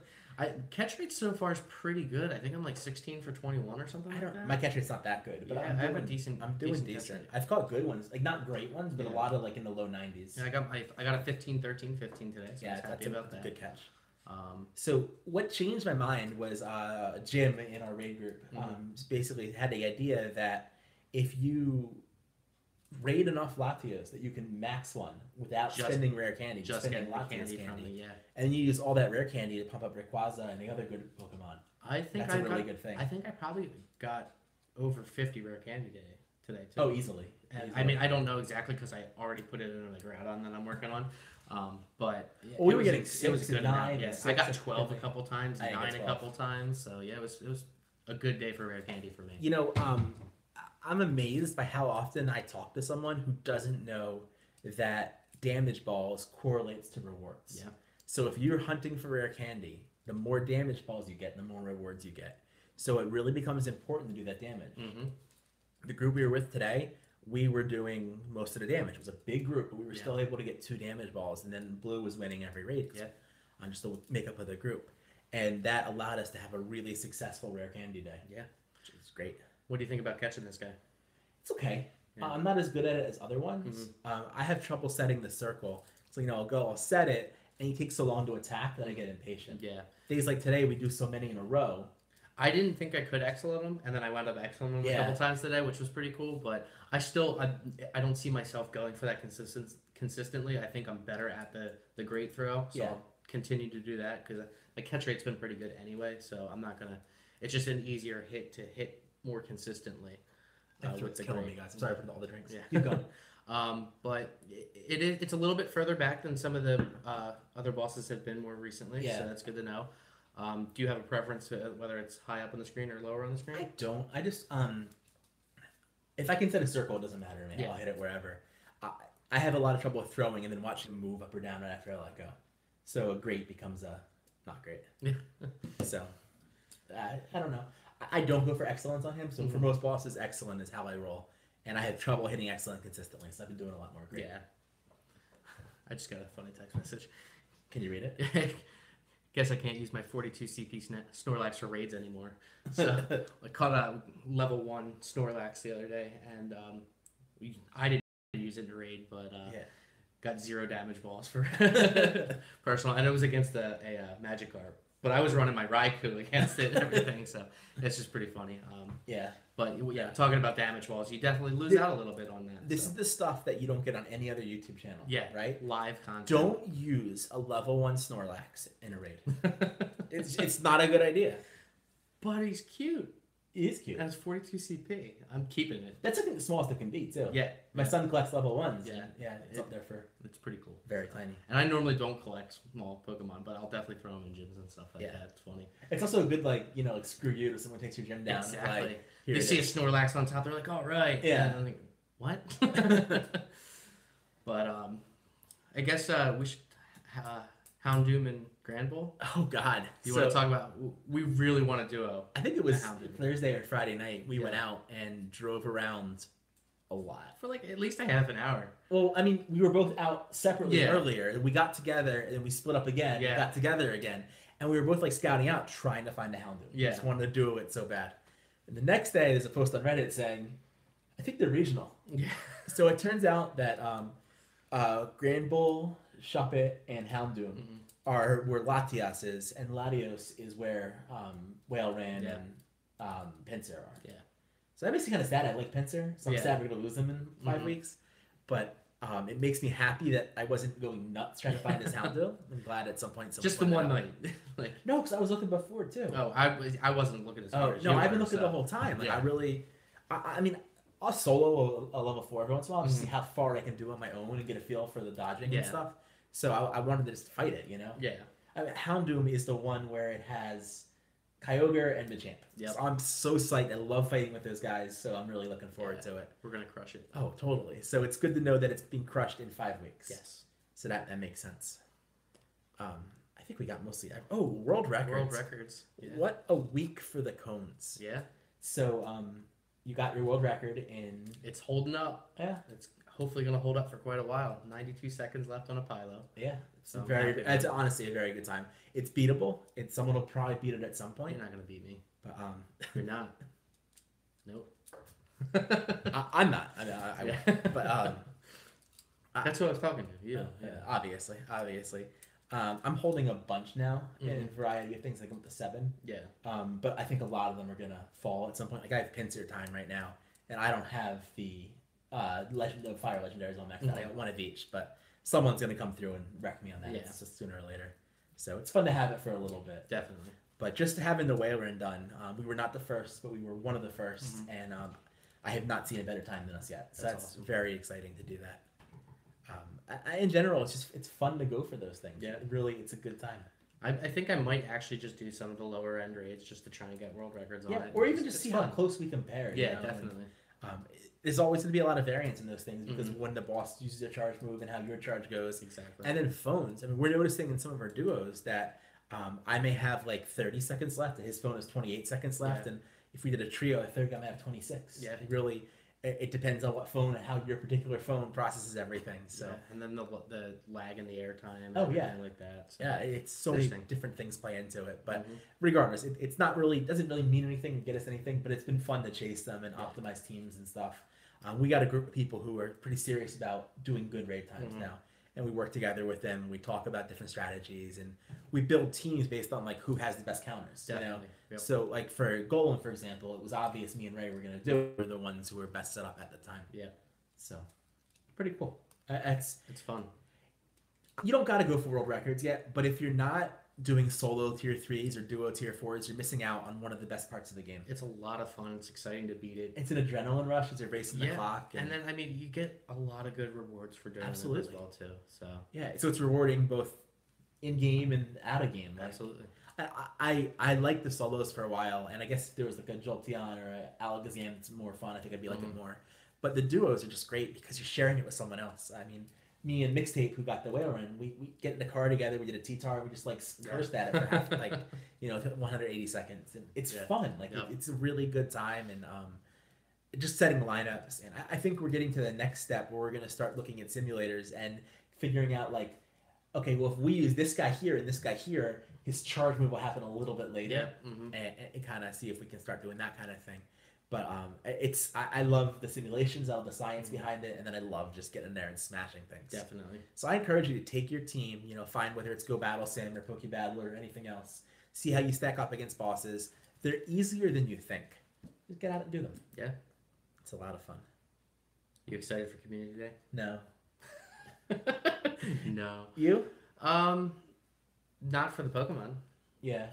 Catch rate so far is pretty good. I think I'm 16 for 21 or something like that. My catch rate's not that good, but Yeah, I have a decent. I'm doing decent. decent. I've caught good ones, like not great ones, but a Yeah. lot of in the low 90s. Yeah, I got a 15, 13, 15 today. So I was happy about that. Good catch. Um, So what changed my mind was Jim in our raid group basically had the idea that if you raid enough Latios that you can max one without spending rare candy, just spending getting the Latios candy from me, yeah. and then you use all that rare candy to pump up Rayquaza and the other good Pokemon. I think That's a really good thing. I think I probably got over 50 rare candy today too. Oh, easily. And, I mean, I don't know exactly because I already put it in the Groudon that I'm working on. But yeah, Well, we were getting getting it was 6 a good and amount. 9 Yeah, and I got 6 12 a and couple times, I got 9 a 12. couple times. So yeah, it was a good day for rare candy for me. You know, I'm amazed by how often I talk to someone who doesn't know that damage balls correlates to rewards. Yeah. So if you're hunting for rare candy, the more damage balls you get, the more rewards you get. So it really becomes important to do that damage. Mm-hmm. The group we were with today, we were doing most of the damage. It was a big group, but we were still able to get 2 damage balls, and then Blue was winning every raid. Yeah. Just to make up of the group. And that allowed us to have a really successful rare candy day. Yeah. Which is great. What do you think about catching this guy? It's okay. Yeah. I'm not as good at it as other ones. I have trouble setting the circle. So, I'll set it, and he takes so long to attack that I get impatient. Yeah. Days like today, we do so many in a row. I didn't think I could excellent him, and then I wound up excelling him a couple times today, which was pretty cool. But I don't see myself going for that consistently. I think I'm better at the great throw, so I'll continue to do that because my catch rate's been pretty good anyway. So I'm not gonna. It's just an easier hit to hit more consistently. With the killing me, guys. I'm sorry for all the drinks. Yeah. Keep going. But it's a little bit further back than some of the other bosses have been more recently. Yeah. So that's good to know. Do you have a preference to whether it's high up on the screen or lower on the screen? I don't. I just if I can set a circle, it doesn't matter to me. Yeah. I'll hit it wherever. I have a lot of trouble with throwing and then watching it move up or down right after I let go. So a great becomes a not great. So I don't know. I don't go for excellence on him. So for most bosses, excellent is how I roll. And I have trouble hitting excellent consistently. So I've been doing a lot more great. Yeah. I just got a funny text message. Can you read it? Guess I can't use my 42 CP Snorlax for raids anymore. So I caught a level 1 Snorlax the other day, and I didn't use it in a raid, but got 0 damage balls for personal, and it was against a Magikarp. But I was running my Raikou against it and everything, so it's just pretty funny. But talking about damage balls, you definitely lose out a little bit on that. This is the stuff that you don't get on any other YouTube channel. Yeah. Right? Live content. Don't use a level 1 Snorlax in a raid. it's not a good idea. But he's cute. He is cute. It has 42 CP. I'm keeping it. That's the smallest it can be, too. Yeah. My son collects level 1s. Yeah. It's up there for... It's pretty cool. Very tiny. And I normally don't collect small Pokemon, but I'll definitely throw them in gyms and stuff like that. It's funny. It's also a good, screw you if someone takes your gym down. Exactly. They see a Snorlax on top, they're like, all right. Yeah. And I'm like, what? But I guess we should... Houndoom and Granbull? Oh, God. Do you want to talk about... We really want to do I think it was Thursday or Friday night. We went out and drove around a lot. For at least a half an hour. Well, I mean, we were both out separately earlier. We got together and we split up again. Yeah. Got together again. And we were both scouting out, trying to find a Houndoom. We just wanted to do it so bad. And the next day, there's a post on Reddit saying, I think they're regional. Yeah. So it turns out that Granbull, Shuppet, and Houndoom were Latias is, and Latios is where Whaleran and Pinsir are. Yeah. So that makes me kind of sad. I like Pinsir, so I'm sad we're going to lose them in 5 weeks. But It makes me happy that I wasn't going nuts trying to find this Houndoom. I'm glad at some point someone Just the pointed one out. night. Like, No, because I was looking before too. oh, I wasn't looking as Oh hard as no, you I've been were, looking so. the whole time. Like Yeah. I mean, I'll solo a level 4 every once in a while to see Mhm. how far I can do on my own and get a feel for the dodging Yeah. and stuff. So I wanted to just fight it, you know. Yeah. I mean, Houndoom is the one where it has Kyogre and Machamp. Yep. So I'm so psyched. I love fighting with those guys, so I'm really looking forward to it. We're gonna crush it. Oh, totally. So it's good to know that it's being crushed in 5 weeks. Yes. So that makes sense. I think we got mostly. Oh, world records. World records. Yeah. What a week for the cones. Yeah. So you got your world record in. It's holding up. Yeah. It's hopefully gonna hold up for quite a while. 92 seconds left on a Pylo. Yeah. So It's honestly a very good time. It's beatable. Someone will probably beat it at some point. You're not gonna beat me. But You're not. Nope. I'm not. I Yeah. won't. But That's who I was talking to. You. yeah, obviously. I'm holding a bunch now in Mhm. a variety of things. Like I'm up to 7. Yeah. But I think a lot of them are gonna fall at some point. Like I have Pinsir time right now, and I don't have the Legend of Fire Legendaries on maxed out. I got 1 of each, but someone's gonna come through and wreck me on that. Yeah. It's just sooner or later. So it's fun to have it for a little bit. Definitely. But just having the whale run done, we were not the first, but we were one of the 1st, Mhm. and I have not seen a better time than us yet. So That's that's awesome. very exciting to do that. In general, it's fun to go for those things. Yeah. It's a good time. I think I might actually just do some of the lower end raids just to try and get world records on it. Or even It's just see fun. how close we compare. you Yeah, know, definitely. and, there's always going to be a lot of variance in those things because Mhm. when the boss uses a charge move and how your charge goes, Exactly. and then phones. I mean, we're noticing in some of our duos that I may have like 30 seconds left, and his phone has 28 seconds left. Yeah. And if we did a trio, a third guy might have 26. Yeah. It depends on what phone and how your particular phone processes everything. So Yeah. And then the lag in the airtime and Oh, yeah. everything like that. So. yeah, it's so many Interesting. different things play into it. But Mhm. regardless, it's not really doesn't really mean anything and get us anything. But it's been fun to chase them and Yeah. optimize teams and stuff. We got a group of people who are pretty serious about doing good raid times Mhm. now, and we work together with them. We talk about different strategies, and we build teams based on like who has the best counters. Definitely. Yep. So like for Golem, for example, it was obvious me and Ray were gonna do it. We're the ones who were best set up at the time. Yeah. So pretty cool. It's It's fun. you don't got to go for world records yet, but if you're not doing solo tier 3s or duo tier 4s, you're missing out on one of the best parts of the game. It's a lot of fun. It's exciting to beat it. It's an adrenaline rush. It's erasing the Yeah. clock. And then I mean you get a lot of good rewards for doing it as Absolutely. well too. So yeah, so it's rewarding both in game and out of game. Like, absolutely. I liked the solos for a while, and I guess if there was like a Jolteon or a Alakazam that's more fun, I think I'd be like it more. But the duos are just great because you're sharing it with someone else. I mean, me and Mixtape, who got the whale run, we get in the car together, we did a T-Tar, we just like cursed at it for half, like, 180 seconds. And it's fun. Like, it's a really good time, and just setting lineups. And I think we're getting to the next step where we're going to start looking at simulators and figuring out, like, okay, well, if we use this guy here and this guy here, his charge move will happen a little bit later. Yeah. Mm-hmm. And kind of see if we can start doing that kind of thing. But I love the simulations, I love the science behind it, and then I love just getting in there and smashing things. Definitely. So I encourage you to take your team, find whether it's Go Battle Sim or Poke Battle or anything else. See how you stack up against bosses. They're easier than you think. Just get out and do them. Yeah. It's a lot of fun. You excited for Community Day? No. No. You? Not for the Pokemon. Yeah.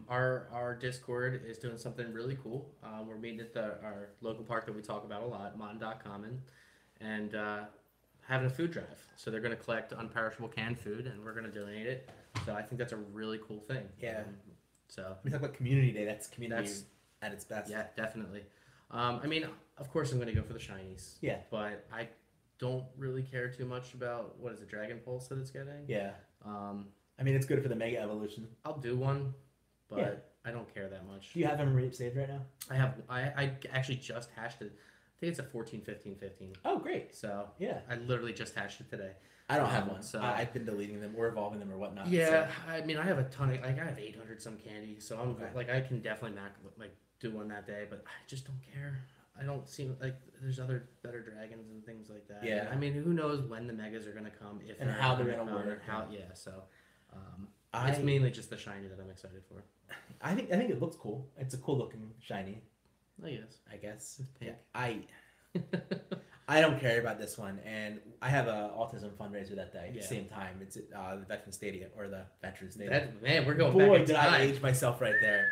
Our Discord is doing something really cool. We're meeting at our local park that we talk about a lot, Mon.Common, and having a food drive. So they're going to collect unperishable canned food, and we're going to donate it. So I think that's a really cool thing. Yeah. So We talk about Community Day. That's community at its best. yeah, definitely. I mean, of course, I'm going to go for the shinies. Yeah. But I don't really care too much about what is it, Dragon Pulse that it's getting. Yeah. Um, I mean, it's good for the Mega Evolution. I'll do one, but Yeah. I don't care that much. Do you have him saved right now? I actually just hashed it. I think it's a 14, 15, 15. Oh, great. So Yeah. I literally just hashed it today. I don't have one. So- I've been deleting them or evolving them or whatnot. Yeah, so- I mean I have a ton of I have 800 some candy, so I'm Okay. I can definitely do one that day, but I just don't care. I don't seem like there's other better dragons and things like that. Yeah. I mean, who knows when the megas are gonna come, if And they're how they're gonna gonna come, work. and how so. It's mainly just the shiny that I'm excited for. I think it looks cool. It's a cool looking shiny, I guess. I guess. It's pink. Yeah, I don't care about this one, and I have a autism fundraiser that day. At Yeah. the same time, it's at the Veterans Stadium or the Veterans Stadium. Man, we're going Boy, back in did I time. age myself right there.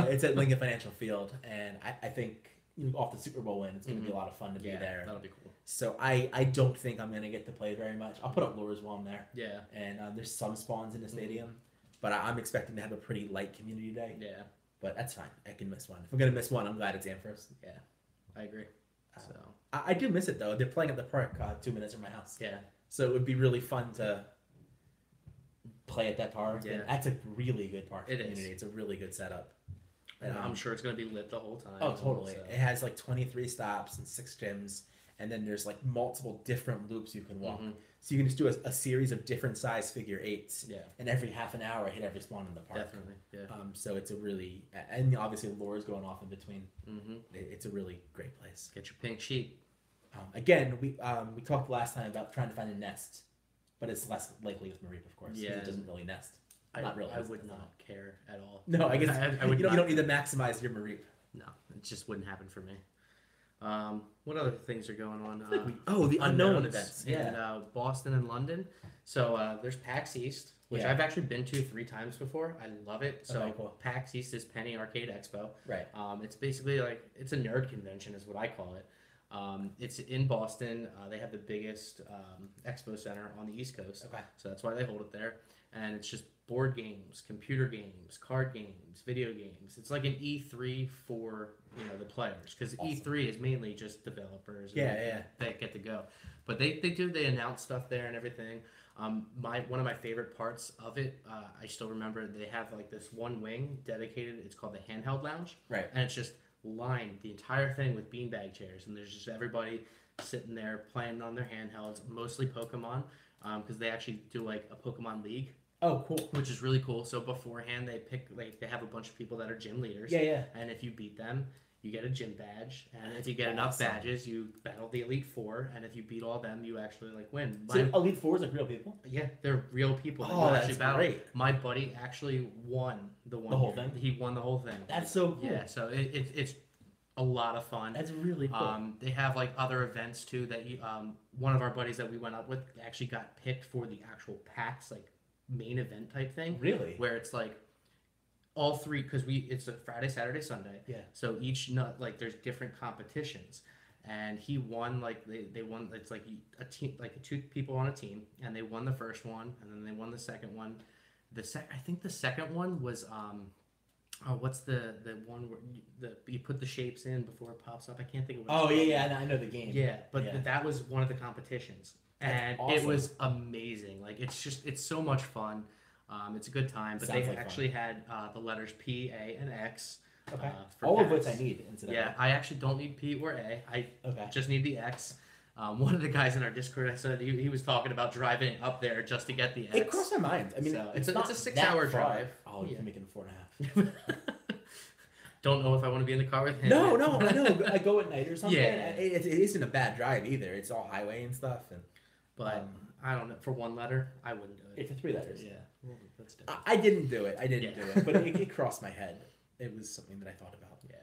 It's at Lincoln Financial Field, and I think off the Super Bowl win, it's going to be a lot of fun to be there. That'll be cool. So I don't think I'm going to get to play very much. I'll put up lures while I'm there. Yeah. And there's some spawns in the stadium, but I'm expecting to have a pretty light community day. Yeah. But that's fine. I can miss one. If I'm going to miss one, I'm glad it's Amherst. Yeah. I agree. So I do miss it, though. They're playing at the park 2 minutes from my house. yeah. So it would be really fun to play at that park. Yeah. And that's a really good park It community. is. It's a really good setup. And I'm sure it's going to be lit the whole time. Oh, totally. So. It has like 23 stops and 6 gyms, and then there's like multiple different loops you can walk. Mhm. So you can just do a series of different size figure 8s. Yeah. And every half an hour, hit every spawn in the park. Definitely. Yeah. So it's a really, and obviously lures going off in between. Mm-hmm. It's a really great place. Get your pink sheet. Again, we talked last time about trying to find a nest, but it's less likely with Mareep, of course. Yeah. It doesn't really nest. I Not really. would not care at all. No, I guess I would you not. don't need to maximize your Mareep. No, it just wouldn't happen for me. What other things are going on? The unknown events events. in Boston and London. So there's PAX East, which Yeah. I've actually been to 3 times before. I love it. So Okay, cool. PAX East is Penny Arcade Expo. Right. It's basically like it's a nerd convention, is what I call it. It's in Boston. They have the biggest expo center on the East Coast. Okay. So that's why they hold it there. And it's just board games, computer games, card games, video games. It's like an E3 for the players, because Awesome. E3 is mainly just developers. Yeah. That get to go, but they announce stuff there and everything. One of my favorite parts of it, I still remember, they have like this one wing dedicated. It's called the Handheld Lounge, Right. and it's just lined the entire thing with beanbag chairs, and there's just everybody sitting there playing on their handhelds, mostly Pokemon, because they actually do like a Pokemon League. Oh, cool. Which is really cool. So beforehand, they have a bunch of people that are gym leaders. Yeah. And if you beat them, you get a gym badge. And if you get enough Awesome. badges, you battle the Elite Four. And if you beat all of them, you actually win. So Elite Four is like real people. Yeah, they're real people. That Oh, you that's actually battle. great. My buddy actually won the whole thing? He won the whole thing. That's so cool. Yeah. So it's a lot of fun. That's really cool. They have like other events too that one of our buddies that we went up with actually got picked for the actual PAX main event type thing. Really? Where it's like all 3, because it's a Friday, Saturday, Sunday. Yeah. So each there's different competitions, and he won they won. It's like a team, like 2 people on a team, and they won the first one, and then they won the second one. I think the second one was what's the one where you put the shapes in before it pops up? I can't think of what it's Oh called. yeah, I know the game. Yeah, but Yeah. that was one of the competitions, and That's awesome. it was amazing. Like it's so much fun. It's a good time. But Sounds they like actually had the letters P, A, and X. Okay. For All of PAX. which I need, incidentally. Yeah, I actually don't need P or A. I Okay. just need the X. One of the guys in our Discord, I said he was talking about driving up there just to get the X. It crossed my mind. I mean, So, it's it's not a 6 that hour far. drive. Oh, you Yeah. can make it in 4.5. Don't know if I want to be in the car with him. No, I know. I go at night or something. Yeah. It isn't a bad drive either. It's all highway and stuff. And But I don't know. For 1 letter, I wouldn't do it. for 3 letters. Yeah, well, that's different. I didn't do it. Yeah. do it. But it crossed my head. It was something that I thought about. Yeah,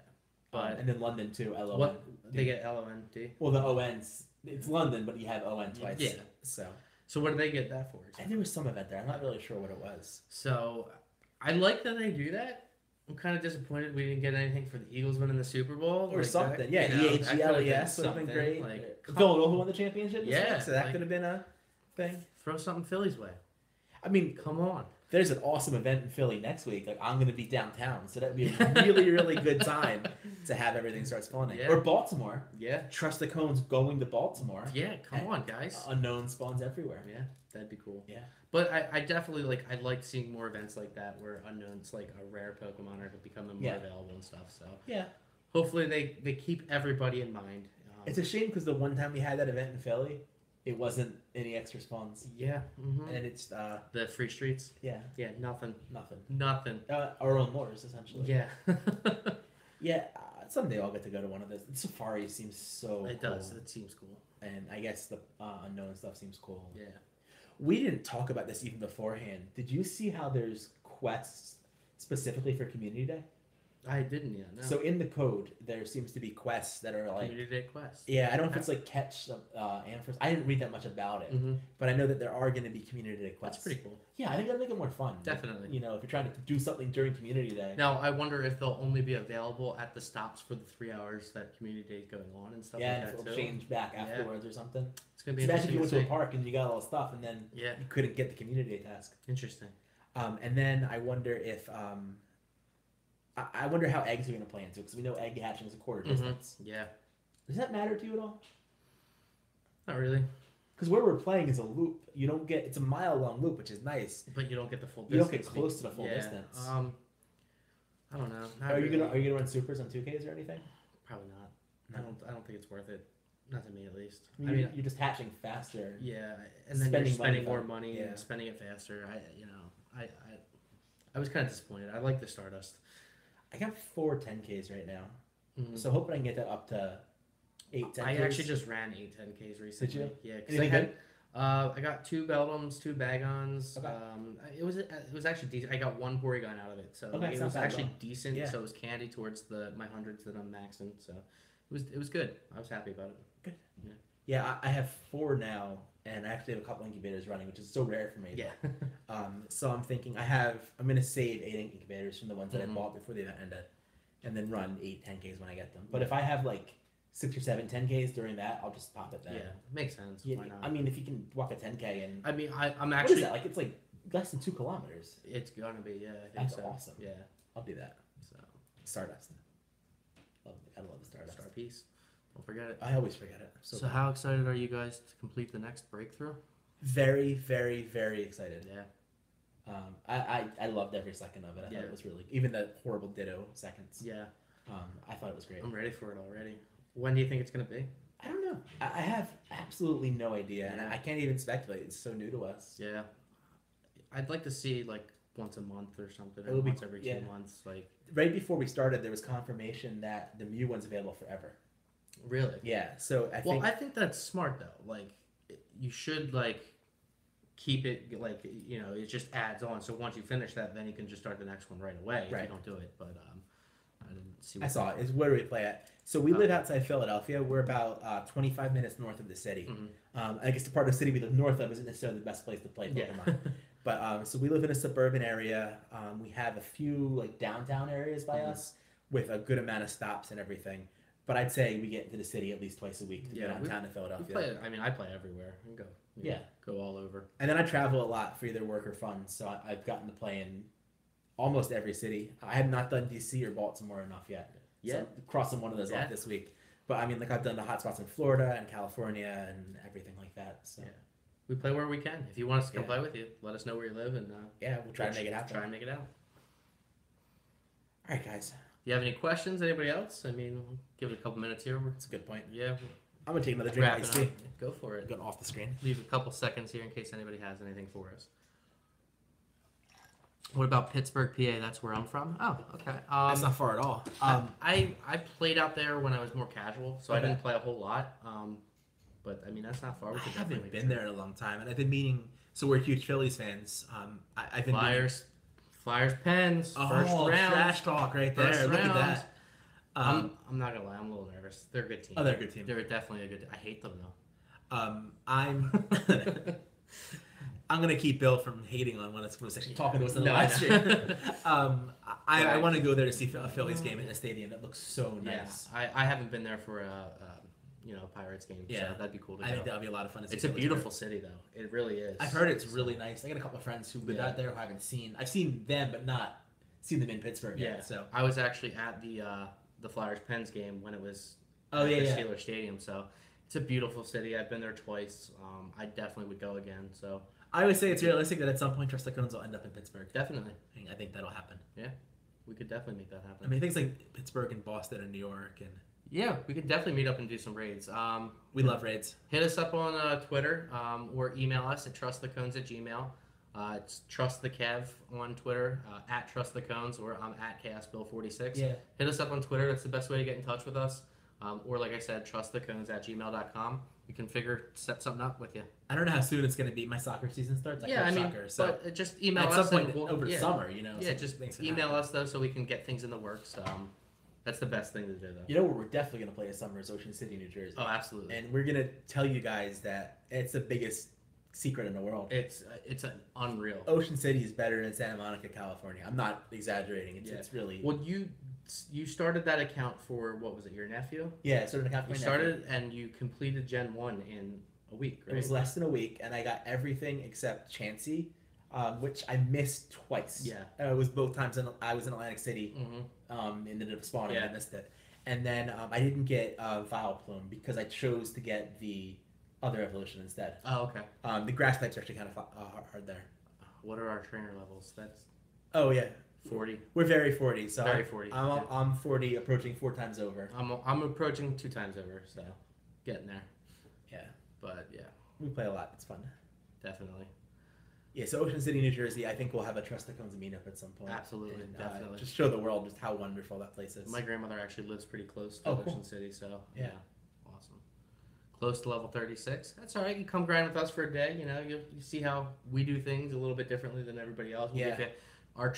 but and then London too. LON. what they get LOND. Well, the ONs. It's London, but you have ON twice. Yeah. So what do they get that for? And there was some event there. I'm not really sure what it was. So I like that they do that. I'm kind of disappointed we didn't get anything for the Eagles winning the Super Bowl Or like something. that, Yeah, you know, that could've been EAGLES would have been something. great. Like, Villanova won the championship this Yeah, week, so that like- could have been a thing. throw something Philly's way. I mean, Come on. there's an awesome event in Philly next week. Like, I'm going to be downtown, so that'd be a really, really good time to have everything start spawning. Yeah. Or Baltimore. Yeah. Trust the Cones going to Baltimore. Yeah. Come on, guys. Unknown spawns everywhere. Yeah, that'd be cool. Yeah. But I definitely I like seeing more events like that where unknowns like a rare Pokemon are becoming more Yeah. available and stuff. So Yeah. hopefully they keep everybody in mind. It's a shame because the one time we had that event in Philly, it wasn't any extra spawns. Yeah. Mm-hmm. And it's, The free streets. yeah, Yeah. Nothing. nothing. Our own lures, essentially. Yeah. Yeah, someday I'll get to go to one of those. Safari seems so It cool. does. It seems cool. And I guess the unknown stuff seems cool. Yeah. We didn't talk about this even beforehand. Did you see how there's quests specifically for Community Day? I didn't yet. No. So in the code, there seems to be quests that are like Community Day quests. yeah, I don't know if it's like catch amphers. I didn't read that much about it, but I know that there are going to be community day quests. That's pretty cool. Yeah, I think that'll make it more fun. Definitely. You know, if you're trying to do something during community day. Now, I wonder if they'll only be available at the stops for the 3 hours that community day is going on and stuff yeah, like that it'll too. change back afterwards or something. It's gonna be Imagine if you went to a see. park and you got all the stuff and then Yeah. you couldn't get the community day task. Interesting. And then I wonder if I wonder how eggs are going to play into it because we know egg hatching is a quarter distance. Yeah. Does that matter to you at all? Not really. Because where we're playing is a loop. You don't get it's a mile long loop, which is nice. But you don't get the full You distance. don't get close to the full distance. I don't know. Not Are you really. gonna run supers on 2Ks or anything? Probably not. No. I don't think it's worth it. Not to me, at least. I mean, you're just hatching faster. Yeah, and then Spending you're spending money more fun. money Yeah. and spending it faster. I was kind of disappointed. I like the Stardust. I got 4 10Ks right now, Mhm. so hoping I can get that up to 8 10Ks. I actually just ran 8 10Ks recently. Did you? Yeah, because Anything I got 2 Beldums, 2 Bagons. Okay. It was actually decent. I got 1 Porygon out of it, so Okay, it not was bad at actually all. decent. Yeah. So it was candy towards my hundreds that I'm maxing. So it was good. I was happy about it. Yeah, I have 4 now, and I actually have a couple incubators running, which is so rare for me. Yeah. So I'm thinking I'm gonna save 8 incubators from the ones that I Mhm. bought before the event ended, and then run 8 10Ks when I get them. But if I have like 6 or 7 10Ks during that, I'll just pop it then. Yeah, makes sense. Yeah, Why not? I mean, if you can walk a 10K and I'm what is actually. that? Like it's like less than 2 kilometers. It's gonna be, yeah. I think That's so. awesome. Yeah. I'll do that. So Stardust. I love the Stardust. star piece. Don't forget it. I always forget it. So how excited are you guys to complete the next breakthrough? very, very, very excited. Yeah. I loved every second of it. I thought it was really even the horrible Ditto seconds. Yeah. I thought it was great. I'm ready for it already. When do you think it's gonna be? I don't know. I have absolutely no idea, and Yeah. I can't even speculate. It's so new to us. Yeah. I'd like to see like once a month or something, or It'll be- once every 2 yeah. months. Like Right before we started, there was confirmation that the Mew one's available forever. really. Yeah. So I think that's smart though. Like you should like keep it like it just adds on. So once you finish that, then you can just start the next one right away if Right. you don't do it. But I didn't see. I saw it. Is where do we play at? So we live outside Philadelphia. We're about 25 minutes north of the city. Mhm. I guess the part of the city we live north of isn't necessarily the best place to play Pokemon. Yeah. But so we live in a suburban area. We have a few like downtown areas by Mhm. us with a good amount of stops and everything. But I'd say we get into the city at least twice a week to Yeah, get downtown to We Philadelphia. play. I mean, I play everywhere. I can go. Yeah. Go all over. And then I travel a lot for either work or fun, so I've gotten to play in almost every city. I have not done DC or Baltimore enough yet. Yeah. So crossing one of those Yeah. off this week. But I mean, like I've done the hot spots in Florida and California and everything like that. So Yeah. We play where we can. If you want us to come Yeah. play with you, let us know where you live, and yeah, we'll try to make it happen. Try and make it out. All right, guys. You have any questions? Anybody else? I mean, we'll give it a couple minutes here. That's a good point. Yeah. I'm gonna take another drink of Wrapping iced up. tea. Go for it. Going off the screen. Leave a couple seconds here in case anybody has anything for us. What about Pittsburgh, PA? That's where I'm from. Oh, okay. That's not far at all. I played out there when I was more casual, so I Okay. didn't play a whole lot. But I mean, that's not far. We I could haven't definitely been there in a long time, and I've been meaning. So we're huge Phillies fans. I've been Flyers, Pens, first round. trash talk right there. First Look at round. that. I'm not gonna lie, I'm a little nervous. They're a good team. Oh, they're a good team. They're definitely a good team. I hate them though. I'm gonna keep Bill from hating on when it's actually talking to us in the No, I live know. stream. I want to go there to see a Phillies game in a stadium that looks so nice. Yeah, I haven't been there for a Pirates game. Yeah. So that'd be cool to I go. think that'll be a lot of fun to see. It's a Phillies beautiful play. city though. It really is. I've heard it's really nice. I got a couple of friends who live Yeah. out there who I haven't seen. I've seen them, but not seen them in Pittsburgh Yeah. yet. So I was actually at the Flyers Pens game when it was Oh, at yeah, the yeah. Steelers Stadium. So it's a beautiful city. I've been there twice. I definitely would go again. So I would say it's realistic that at some point Trust the Cones will end up in Pittsburgh. definitely, I think that'll happen. we could definitely make that happen. I mean, things like Pittsburgh and Boston and New York, and Yeah, we could definitely meet up and do some raids. we love raids. Hit us up on Twitter or email us at trustthecones@gmail. It's trustthekev on Twitter, at trustthecones, or I'm at chaosbill46. Yeah. Hit us up on Twitter. That's the best way to get in touch with us. Or like I said, trustthecones@gmail.com. we can set something up with you. I don't know how soon it's going to be. My soccer season starts. I coach soccer, so but just email at us some point and over summer, you know. Yeah, just email us though, so we can get things in the works. That's the best thing to do, though. You know where we're definitely going to play this summer is Ocean City, New Jersey. Oh, absolutely. And we're going to tell you guys that it's the biggest secret in the world. It's an unreal. Ocean City is better than Santa Monica, California. I'm not exaggerating. It's really. Well, you started that account for, what was it, your nephew? Yeah, I started an account for my nephew. You started and you completed Gen 1 in a week, right? It was less than a week, and I got everything except Chansey, which I missed twice. Yeah. It was both times I was in Atlantic City. Ended up spawning. I missed it. And then I didn't get Vileplume because I chose to get the other evolution instead. Oh, okay. The grass types are actually kind of hard there. What are our trainer levels? That's... Oh, yeah. 40. We're very 40. So very 40. I'm 40, approaching 4 times over. I'm approaching 2 times over, so getting there. Yeah. But, yeah. We play a lot. It's fun. Definitely. Yeah, so Ocean City, New Jersey, I think we'll have a Trust That Cones meetup at some point. Absolutely, and, definitely. Just show the world just how wonderful that place is. My grandmother actually lives pretty close to cool. Ocean City, so yeah. Awesome. Close to level 36. That's all right. You come grind with us for a day. You know, you see how we do things a little bit differently than everybody else. We'll give you our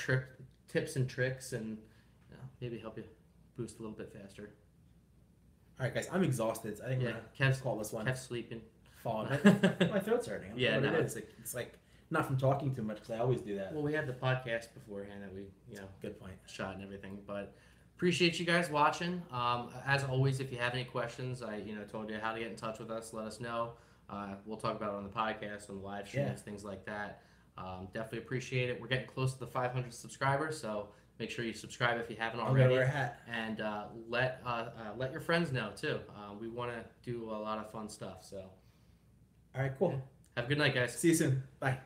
tips and tricks, and maybe help you boost a little bit faster. All right, guys, I'm exhausted. I think we're gonna call this one. Kev's sleeping. Falling. My throat's hurting. It's like not from talking too much because I always do that. Well, we had the podcast beforehand that we, good point, shot and everything. But appreciate you guys watching. As always, if you have any questions, I told you how to get in touch with us. Let us know. We'll talk about it on the podcast, on the live streams, things like that. Definitely appreciate it. We're getting close to the 500 subscribers, so make sure you subscribe if you haven't already. Wear a hat. And let your friends know too. We want to do a lot of fun stuff. So, all right, cool. Have a good night, guys. See you soon. Bye.